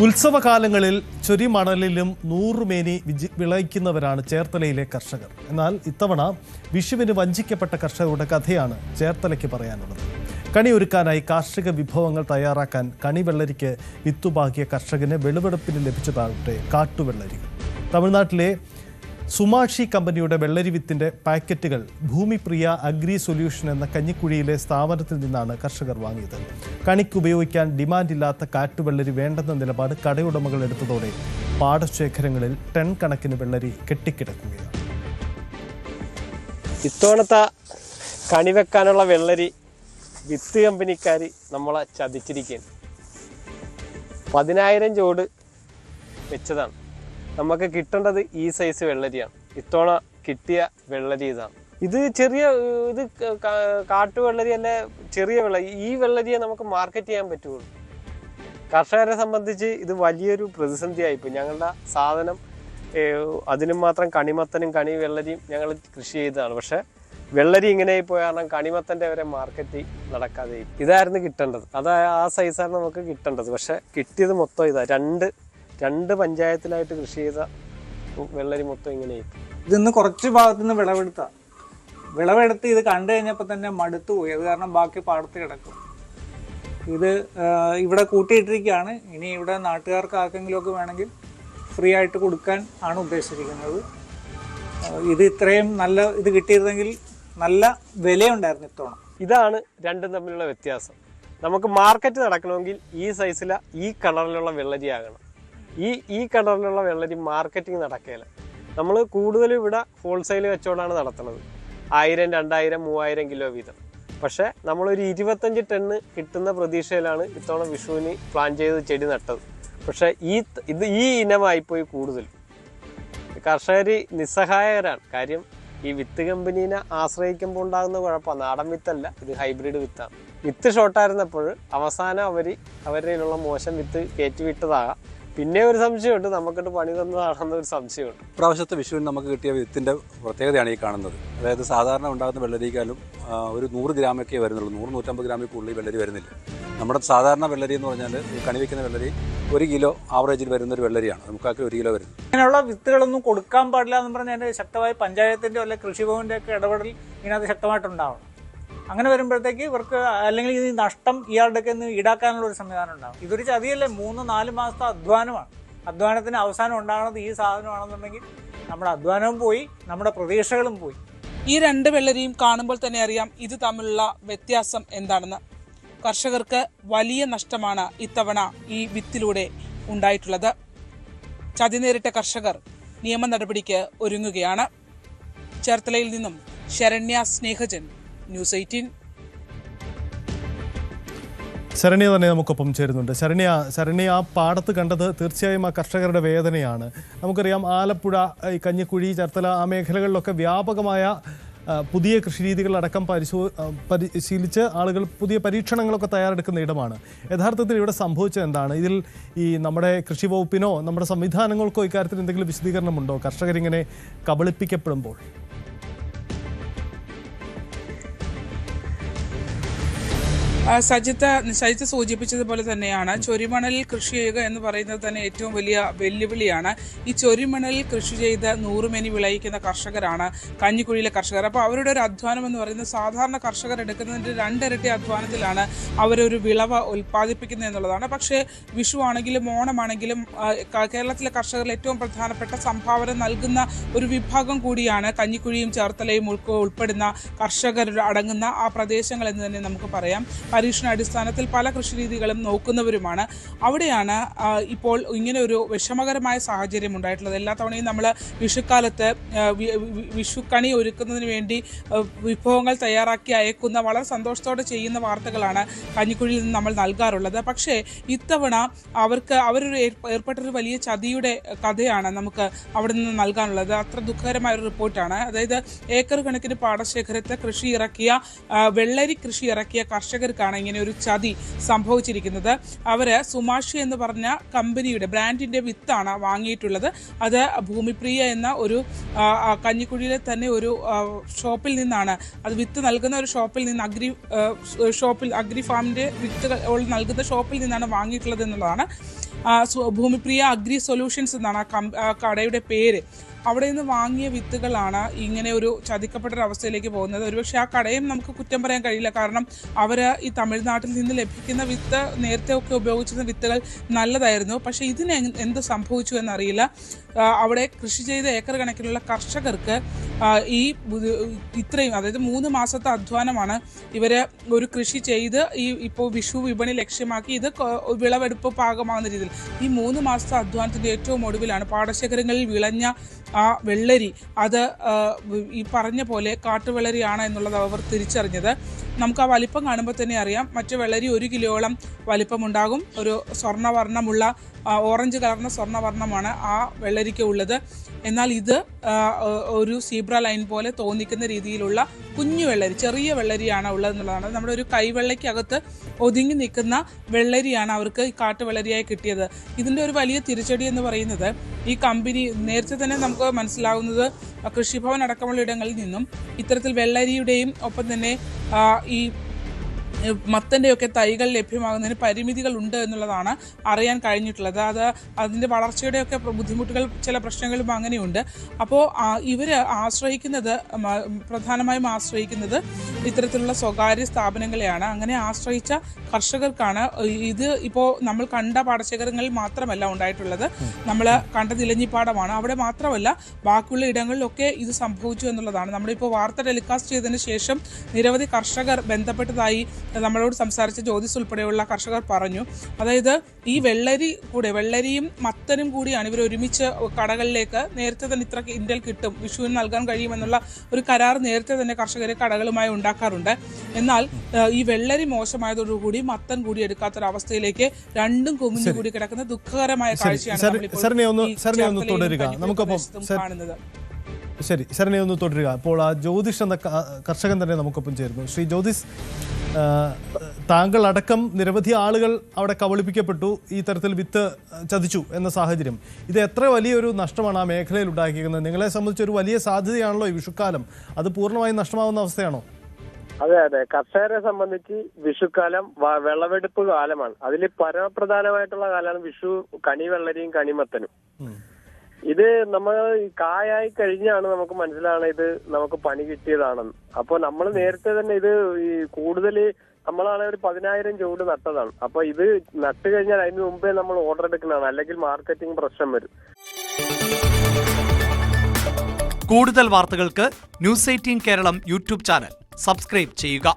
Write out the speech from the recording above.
ഉത്സവകാലങ്ങളിൽ ചൊരിമണലിലും നൂറുമേനി വിളയിക്കുന്നവരാണ് ചേർത്തലയിലെ കർഷകർ. എന്നാൽ ഇത്തവണ വിഷുവിന് വഞ്ചിക്കപ്പെട്ട കർഷകരുടെ കഥയാണ് ചേർത്തലയ്ക്ക് പറയാനുള്ളത്. കണിയൊരുക്കാനായി കാർഷിക വിഭവങ്ങൾ തയ്യാറാക്കാൻ കണിവെള്ളരിക്ക് വിത്തുപാകിയ കർഷകന് വെളുവെടുപ്പിന് ലഭിച്ചതാകട്ടെ കാട്ടുവെള്ളരികൾ. തമിഴ്നാട്ടിലെ സുമാഷി കമ്പനിയുടെ വെള്ളരി വിത്തിന്റെ പാക്കറ്റുകൾ ഭൂമിപ്രിയ അഗ്രി സൊല്യൂഷൻ എന്ന കഞ്ഞിക്കുഴിയിലെ സ്ഥാപനത്തിൽ നിന്നാണ് കർഷകർ വാങ്ങിയത്. കണിക്ക് ഉപയോഗിക്കാൻ ഡിമാൻഡില്ലാത്ത കാട്ടുവെള്ളരി വേണ്ടെന്ന നിലപാട് കടയുടമകൾ എടുത്തതോടെ പാടശേഖരങ്ങളിൽ ടൺ കണക്കിന് വെള്ളരി കെട്ടിക്കിടക്കുകയാണ്. ഇത്തവണത്തെ കണിവെക്കാനുള്ള വെള്ളരി വിത്ത് കമ്പനിക്കാർ നമ്മളെ ചതിച്ചിരിക്കുകയാണ്. 10,000 ചോട് വെച്ചതാണ്. നമുക്ക് കിട്ടേണ്ടത് ഈ സൈസ് വെള്ളരിയാണ്. ഇത്തവണ കിട്ടിയ വെള്ളരി ഇതാണ്. ഇത് ചെറിയ കാട്ടുവെള്ളരി അല്ലെ, ചെറിയ വെള്ളരി. ഈ വെള്ളരിയെ നമുക്ക് മാർക്കറ്റ് ചെയ്യാൻ പറ്റുള്ളൂ. കർഷകരെ സംബന്ധിച്ച് ഇത് വലിയൊരു പ്രതിസന്ധിയായിപ്പോൾ. ഞങ്ങളുടെ സാധനം അതിനും മാത്രം കണിമത്തനും കണി വെള്ളരിയും ഞങ്ങൾ കൃഷി ചെയ്തതാണ്. പക്ഷെ വെള്ളരി ഇങ്ങനെ പോയ കാരണം കണിമത്തൻ്റെ വരെ മാർക്കറ്റ് നടക്കാതെ ഇതായിരുന്നു കിട്ടേണ്ടത്. ആ സൈസാണ് നമുക്ക് കിട്ടേണ്ടത്. പക്ഷെ കിട്ടിയത് മൊത്തം ഇതാ. രണ്ട് പഞ്ചായത്തിലായിട്ട് കൃഷി ചെയ്ത വെള്ളരി മൊത്തം ഇങ്ങനെ. ഇതിന്ന് കുറച്ച് ഭാഗത്തു നിന്ന് വിളവെടുത്ത് ഇത് കണ്ടു കഴിഞ്ഞപ്പോൾ തന്നെ മടുത്തു പോയി. അത് കാരണം ബാക്കി പാടത്ത് കിടക്കും. ഇത് ഇവിടെ കൂട്ടിയിട്ടിരിക്കുകയാണ്. ഇനി ഇവിടെ നാട്ടുകാർക്ക് ആർക്കെങ്കിലുമൊക്കെ വേണമെങ്കിൽ ഫ്രീ ആയിട്ട് കൊടുക്കാൻ ആണ് ഉദ്ദേശിച്ചിരിക്കുന്നത്. ഇത് ഇത്രയും നല്ല ഇത് കിട്ടിയിരുന്നെങ്കിൽ നല്ല വിലയുണ്ടായിരുന്നു ഇത്തവണ. ഇതാണ് രണ്ടും തമ്മിലുള്ള വ്യത്യാസം. നമുക്ക് മാർക്കറ്റ് നടക്കണമെങ്കിൽ ഈ സൈസിലെ ഈ കളറിലുള്ള വെള്ളരി ആകണം. ഈ കളറിലുള്ള വെള്ളരി മാർക്കറ്റിംഗ് നടക്കുകയില്ല. നമ്മൾ കൂടുതലും ഇവിടെ ഹോൾസെയിൽ കച്ചവടമാണ് നടത്തുന്നത്. 1000, 2000, 3000 കിലോ വീതം. പക്ഷേ നമ്മളൊരു 25 ടണ്ണ് കിട്ടുന്ന പ്രതീക്ഷയിലാണ് ഇത്തവണ വിഷുവിന് പ്ലാൻ ചെയ്ത് ചെടി നട്ടത്. പക്ഷേ ഈ ഇനമായിപ്പോയി കൂടുതൽ. കർഷകർ നിസ്സഹായകരാണ്. കാര്യം ഈ വിത്ത് കമ്പനീനെ ആശ്രയിക്കുമ്പോൾ ഉണ്ടാകുന്ന കുഴപ്പമാണ്. നാടൻ വിത്തല്ല, ഇത് ഹൈബ്രിഡ് വിത്താണ്. വിത്ത് ഷോർട്ടായിരുന്നപ്പോൾ അവസാനം അവരിലുള്ള മോശം വിത്ത് കയറ്റിവിട്ടതാകാം. പിന്നെ ഒരു സംശയമുണ്ട്, നമുക്കിട്ട് പണി തന്നതാണെന്ന് ഒരു സംശയമുണ്ട്. ഇപ്രാവശ്യത്തെ വിഷുവിന് നമുക്ക് കിട്ടിയ വിത്തിൻ്റെ പ്രത്യേകതയാണ് ഈ കാണുന്നത്. അതായത് സാധാരണ ഉണ്ടാകുന്ന വെള്ളരിക്കാലും ഒരു 100 ഗ്രാമൊക്കെ വരുന്നുള്ളൂ. 100-150 ഗ്രാമിൽ കൂടുതൽ വെള്ളരി വരുന്നില്ല. നമ്മുടെ സാധാരണ വെള്ളരി എന്ന് പറഞ്ഞാൽ കണി വയ്ക്കുന്ന വെള്ളരി 1 കിലോ ആവറേജിൽ വരുന്നൊരു വെള്ളരിയാണ്. നമുക്കൊക്കെ 1 കിലോ വരുന്നത്. അങ്ങനെയുള്ള വിത്തുകളൊന്നും കൊടുക്കാൻ പാടില്ല എന്ന് പറഞ്ഞാൽ ശക്തമായി പഞ്ചായത്തിൻ്റെ അല്ലെങ്കിൽ കൃഷിഭവൻ്റെ ഒക്കെ ഇടപെടൽ ഇതിനകത്ത് ശക്തമായിട്ടുണ്ടാവണം. അങ്ങനെ വരുമ്പോഴത്തേക്ക് ഇവർക്ക് അല്ലെങ്കിൽ ഈ നഷ്ടം ഇയാളുടെയൊക്കെ ഒന്ന് ഈടാക്കാനുള്ള ഒരു സംവിധാനം ഉണ്ടാകും. ഇതൊരു ചതിയല്ലേ. 3-4 മാസത്തെ അധ്വാനമാണ്. അധ്വാനത്തിന് അവസാനം ഉണ്ടാകുന്നത് ഈ സാധനമാണെന്നുണ്ടെങ്കിൽ നമ്മുടെ അധ്വാനവും പോയി, നമ്മുടെ പ്രതീക്ഷകളും പോയി. ഈ 2 വെള്ളരിയും കാണുമ്പോൾ തന്നെ അറിയാം ഇത് തമ്മിലുള്ള വ്യത്യാസം എന്താണെന്ന്. കർഷകർക്ക് വലിയ നഷ്ടമാണ് ഇത്തവണ ഈ വിത്തിലൂടെ ഉണ്ടായിട്ടുള്ളത്. ചതി നേരിട്ട കർഷകർ നിയമ നടപടിക്ക് ഒരുങ്ങുകയാണ്. ചേർത്തലയിൽ നിന്നും ശരണ്യ സ്നേഹജൻ, ന്യൂസ് 18. ശരണ്യ തന്നെ നമുക്കൊപ്പം ചേരുന്നുണ്ട്. ശരണ്യ ആ പാടത്ത് കണ്ടത് തീർച്ചയായും ആ കർഷകരുടെ വേദനയാണ്. നമുക്കറിയാം ആലപ്പുഴ, കഞ്ഞിക്കുഴി, ചേർത്തല ആ മേഖലകളിലൊക്കെ വ്യാപകമായ പുതിയ കൃഷിരീതികളടക്കം പരിശീലിച്ച് ആളുകൾ പുതിയ പരീക്ഷണങ്ങളൊക്കെ തയ്യാറെടുക്കുന്ന ഇടമാണ്. യഥാർത്ഥത്തിൽ ഇവിടെ സംഭവിച്ചത് എന്താണ്? ഇതിൽ ഈ നമ്മുടെ കൃഷി വകുപ്പിനോ നമ്മുടെ സംവിധാനങ്ങൾക്കോ ഇക്കാര്യത്തിൽ എന്തെങ്കിലും വിശദീകരണമുണ്ടോ കർഷകരിങ്ങനെ കബളിപ്പിക്കപ്പെടുമ്പോൾ? സജിത്ത് സൂചിപ്പിച്ചതുപോലെ തന്നെയാണ് ചൊരിമണലിൽ കൃഷി ചെയ്യുക എന്ന് പറയുന്നത് തന്നെ ഏറ്റവും വലിയ വെല്ലുവിളിയാണ്. ഈ ചൊരിമണലിൽ കൃഷി ചെയ്ത് 100 മേനി വിളയിക്കുന്ന കർഷകരാണ് കഞ്ഞിക്കുഴിയിലെ കർഷകർ. അപ്പോൾ അവരുടെ ഒരു അധ്വാനം എന്ന് പറയുന്നത് സാധാരണ കർഷകർ എടുക്കുന്നതിൻ്റെ 2 ഇരട്ടി അധ്വാനത്തിലാണ് അവരൊരു വിളവ് ഉൽപ്പാദിപ്പിക്കുന്നത് എന്നുള്ളതാണ്. പക്ഷേ വിഷു ആണെങ്കിലും ഓണമാണെങ്കിലും കേരളത്തിലെ കർഷകരിൽ ഏറ്റവും പ്രധാനപ്പെട്ട സംഭാവന നൽകുന്ന ഒരു വിഭാഗം കൂടിയാണ് കഞ്ഞിക്കുഴിയും ചേർത്തലയും ഉൾപ്പെടുന്ന കർഷകർ അടങ്ങുന്ന ആ പ്രദേശങ്ങൾ എന്ന് തന്നെ നമുക്ക് പറയാം. പരീക്ഷണാടിസ്ഥാനത്തിൽ പല കൃഷിരീതികളും നോക്കുന്നവരുമാണ്. അവിടെയാണ് ഇപ്പോൾ ഇങ്ങനെ ഒരു വിഷമകരമായ സാഹചര്യം ഉണ്ടായിട്ടുള്ളത്. എല്ലാ തവണയും നമ്മൾ വിഷുക്കാലത്ത് വിഷുക്കണി ഒരുക്കുന്നതിന് വേണ്ടി വിഭവങ്ങൾ തയ്യാറാക്കി അയക്കുന്ന വളരെ സന്തോഷത്തോടെ ചെയ്യുന്ന വാർത്തകളാണ് കഞ്ഞിക്കുഴിയിൽ നിന്ന് നമ്മൾ നൽകാറുള്ളത്. പക്ഷേ ഇത്തവണ അവരൊരു ഏർപ്പെട്ടൊരു വലിയ ചതിയുടെ കഥയാണ് നമുക്ക് അവിടെ നിന്ന് നൽകാനുള്ളത്. അത്ര ദുഃഖകരമായൊരു റിപ്പോർട്ടാണ്. അതായത് ഏക്കർ കണക്കിന് പാടശേഖരത്തെ വെള്ളരി കൃഷി ഇറക്കിയ കർഷകർക്കാണ് വെച്ചാണ് ഇങ്ങനെ ഒരു ചതി സംഭവിച്ചിരിക്കുന്നത്. അവർ സുമാഷി എന്ന് പറഞ്ഞ കമ്പനിയുടെ ബ്രാൻഡിൻ്റെ വിത്താണ് വാങ്ങിയിട്ടുള്ളത്. അത് ഭൂമിപ്രിയ എന്ന ഒരു കഞ്ഞിക്കുഴിയിലെ തന്നെ ഒരു ഷോപ്പിൽ നിന്നാണ്, അത് വിത്ത് നൽകുന്ന ഒരു ഷോപ്പിൽ നിന്ന് അഗ്രി ഫാമിൻ്റെ വിത്തുകൾ നൽകുന്ന ഷോപ്പിൽ നിന്നാണ് വാങ്ങിയിട്ടുള്ളത് എന്നുള്ളതാണ്. ഭൂമിപ്രിയ അഗ്രി സൊല്യൂഷൻസ് എന്നാണ് ആ കടയുടെ പേര്. അവിടെ നിന്ന് വാങ്ങിയ വിത്തുകളാണ് ഇങ്ങനെ ഒരു ചതിക്കപ്പെട്ടൊരവസ്ഥയിലേക്ക് പോകുന്നത്. ഒരുപക്ഷെ ആ കടയും നമുക്ക് കുറ്റം പറയാൻ കഴിയില്ല. കാരണം അവർ ഈ തമിഴ്നാട്ടിൽ നിന്ന് ലഭിക്കുന്ന വിത്ത് നേരത്തെ ഒക്കെ ഉപയോഗിച്ചിരുന്ന വിത്തുകൾ നല്ലതായിരുന്നു. പക്ഷേ ഇതിന് എന്ത് സംഭവിച്ചു എന്നറിയില്ല. അവിടെ കൃഷി ചെയ്ത ഏക്കർ കണക്കിനുള്ള കർഷകർക്ക് ഈ ഇത്രയും, അതായത് 3 മാസത്തെ അധ്വാനമാണ് ഇവർ ഒരു കൃഷി ചെയ്ത് ഇപ്പോൾ വിഷു വിപണി ലക്ഷ്യമാക്കി ഇത് വിളവെടുപ്പ് പാകമാകുന്ന രീതിയിൽ ഈ 3 മാസത്തെ അധ്വാനത്തിൻ്റെ ഏറ്റവും ഒടുവിലാണ് പാടശേഖരങ്ങളിൽ വിളഞ്ഞ ആ വെള്ളരി അത് ഈ പറഞ്ഞ പോലെ കാട്ടുവെള്ളരിയാണ് എന്നുള്ളത് അവർ തിരിച്ചറിഞ്ഞത്. നമുക്ക് ആ വലിപ്പം കാണുമ്പോൾ തന്നെ അറിയാം. മറ്റു വെള്ളരി 1 കിലോയോളം വലിപ്പമുണ്ടാകും. ഒരു സ്വർണ്ണവർണ്ണമുള്ള ഓറഞ്ച് കളറിന് സ്വർണ്ണവർണ്ണമാണ് ആ വെള്ളരിക്ക് ഉള്ളത്. എന്നാൽ ഇത് ഒരു സീബ്ര ലൈൻ പോലെ തോന്നിക്കുന്ന രീതിയിലുള്ള കുഞ്ഞു വെള്ളരി, ചെറിയ വെള്ളരിയാണ് ഉള്ളതെന്നുള്ളതാണ്. നമ്മുടെ ഒരു കൈവെള്ളയ്ക്കകത്ത് ഒതുങ്ങി നിൽക്കുന്ന വെള്ളരിയാണ് അവർക്ക് ഈ കാട്ടുവെള്ളരിയായി കിട്ടിയത്. ഇതിൻ്റെ ഒരു വലിയ തിരിച്ചടി എന്ന് പറയുന്നത് ഈ കമ്പനി നേരത്തെ തന്നെ നമുക്ക് മനസ്സിലാവുന്നത് കൃഷിഭവൻ അടക്കമുള്ള ഇടങ്ങളിൽ നിന്നും ഇത്തരത്തിൽ വെള്ളരിയുടെയും ഒപ്പം തന്നെ ഈ മത്തൻ്റെയൊക്കെ തൈകൾ ലഭ്യമാകുന്നതിന് പരിമിതികൾ ഉണ്ട് എന്നുള്ളതാണ് അറിയാൻ കഴിഞ്ഞിട്ടുള്ളത്. അതിൻ്റെ വളർച്ചയുടെയൊക്കെ ബുദ്ധിമുട്ടുകൾ, ചില പ്രശ്നങ്ങളും അങ്ങനെയുണ്ട്. അപ്പോൾ ഇവർ പ്രധാനമായും ആശ്രയിക്കുന്നത് ഇത്തരത്തിലുള്ള സ്വകാര്യ സ്ഥാപനങ്ങളെയാണ്. അങ്ങനെ ആശ്രയിച്ച കർഷകർക്കാണ് ഇത് ഇപ്പോൾ നമ്മൾ കണ്ട പാടശേഖരങ്ങളിൽ മാത്രമല്ല ഉണ്ടായിട്ടുള്ളത്. നമ്മൾ കണ്ട നിലഞ്ഞിപ്പാടമാണ്. അവിടെ മാത്രമല്ല ബാക്കിയുള്ള ഇടങ്ങളിലൊക്കെ ഇത് സംഭവിച്ചു എന്നുള്ളതാണ്. നമ്മളിപ്പോൾ വാർത്ത ടെലികാസ്റ്റ് ചെയ്തതിന് ശേഷം നിരവധി കർഷകർ ബന്ധപ്പെട്ടതായി നമ്മളോട് സംസാരിച്ച ജ്യോതിസ് ഉൾപ്പെടെയുള്ള കർഷകർ പറഞ്ഞു. അതായത് ഈ വെള്ളരിയും മത്തനും കൂടിയാണ് ഇവർ ഒരുമിച്ച് കടകളിലേക്ക് നേരത്തെ തന്നെ ഇത്ര കിൻഡൽ കിട്ടും, വിഷുവിന് നൽകാൻ കഴിയുമെന്നുള്ള ഒരു കരാർ നേരത്തെ തന്നെ കർഷകരെ കടകളുമായി ഉണ്ടാക്കാറുണ്ട്. എന്നാൽ ഈ വെള്ളരി മോശമായതോടുകൂടി മത്തൻ കൂടി എടുക്കാത്തൊരവസ്ഥയിലേക്ക് രണ്ടും കുമിഞ്ഞു കൂടി കിടക്കുന്ന ദുഃഖകരമായ കാഴ്ചയാണ് കാണുന്നത്. ശരി, ശരണി ഒന്ന് തുടരുക. അപ്പോൾ ആ ജ്യോതിഷ് എന്ന കർഷകൻ തന്നെ നമുക്കൊപ്പം ചേരുന്നു. ശ്രീ ജ്യോതിഷ്, താങ്കൾ അടക്കം നിരവധി ആളുകൾ അവിടെ കബളിപ്പിക്കപ്പെട്ടു, ഈ തരത്തിൽ വിത്ത് ചതിച്ചു എന്ന സാഹചര്യം. ഇത് എത്ര വലിയൊരു നഷ്ടമാണ് ആ മേഖലയിൽ ഉണ്ടാക്കിയിരിക്കുന്നത്? നിങ്ങളെ സംബന്ധിച്ച് ഒരു വലിയ സാധ്യതയാണല്ലോ ഈ വിഷുക്കാലം, അത് പൂർണ്ണമായും നഷ്ടമാവുന്ന അവസ്ഥയാണോ? അതെ, കർഷകരെ സംബന്ധിച്ച് വിഷുക്കാലം വിളവെടുപ്പ് കാലമാണ്. അതിൽ പരമപ്രധാനമായിട്ടുള്ള കാലമാണ് വിഷു, കണിവെള്ളരിയും കണിമത്തനും. ഇത് നമ്മൾ കായായി കഴിഞ്ഞാണ് നമുക്ക് മനസ്സിലാവുന്നത് ഇത് നമുക്ക് പണി കിട്ടിയതാണെന്ന്. അപ്പൊ നമ്മൾ നേരത്തെ തന്നെ ഇത് ഈ കൂടുതൽ നമ്മളാണ് ഒരു 10,000 ചുവട് നട്ടതാണ്. അപ്പൊ ഇത് നട്ട് കഴിഞ്ഞാൽ അതിന് മുമ്പേ നമ്മൾ ഓർഡർ എടുക്കുന്നതാണ്, അല്ലെങ്കിൽ മാർക്കറ്റിംഗ് പ്രശ്നം വരും. കൂടുതൽ വാർത്തകൾക്ക് News 18 Keralam YouTube channel subscribe ചെയ്യുക.